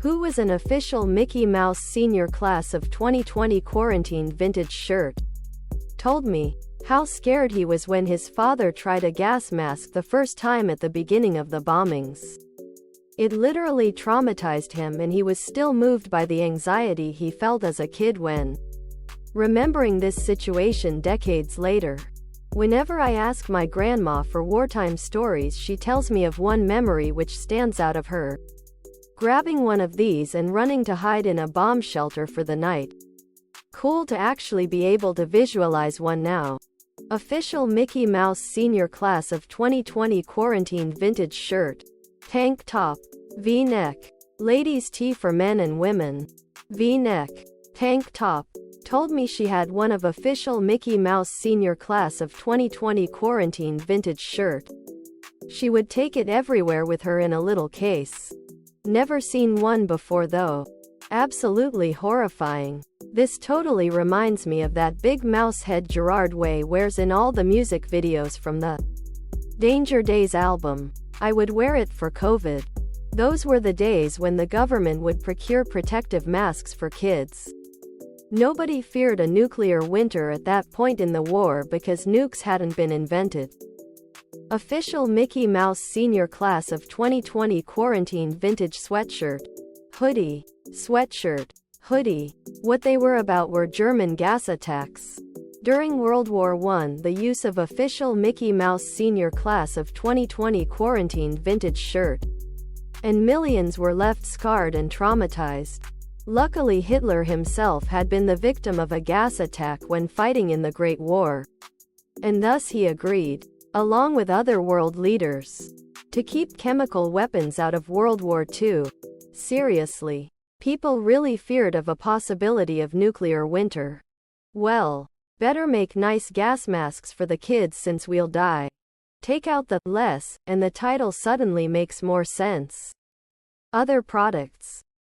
Who was an official Mickey Mouse senior class of 2020 quarantine vintage shirt, told me how scared he was when his father tried a gas mask the first time at the beginning of the bombings. It literally traumatized him, and he was still moved by the anxiety he felt as a kid when remembering this situation decades later. Whenever I ask my grandma for wartime stories, she tells me of one memory which stands out of her grabbing one of these and running to hide in a bomb shelter for the night. Cool to actually be able to visualize one now. Official Mickey Mouse senior class of 2020 quarantine vintage shirt. Tank top. V-neck. Ladies' tee for men and women. V-neck. Tank top. Told me she had one of official Mickey Mouse senior class of 2020 quarantine vintage shirt. She would take it everywhere with her in a little case. Never seen one before though. Absolutely horrifying. This totally reminds me of that big mouse head Gerard Way wears in all the music videos from the Danger Days album. I would wear it for COVID. Those were the days when the government would procure protective masks for kids. Nobody feared a nuclear winter at that point in the war because nukes hadn't been invented. Official Mickey Mouse senior class of 2020 quarantine vintage sweatshirt. Hoodie. Sweatshirt. Hoodie. What they were about were German gas attacks. During World War I, the use of official Mickey Mouse senior class of 2020 quarantine vintage shirt. And millions were left scarred and traumatized. Luckily, Hitler himself had been the victim of a gas attack when fighting in the Great War. And thus he agreed, along with other world leaders, to keep chemical weapons out of World War II. Seriously. People really feared of a possibility of nuclear winter. Well, better make nice gas masks for the kids since we'll die. Take out the less, and the title suddenly makes more sense. Other products.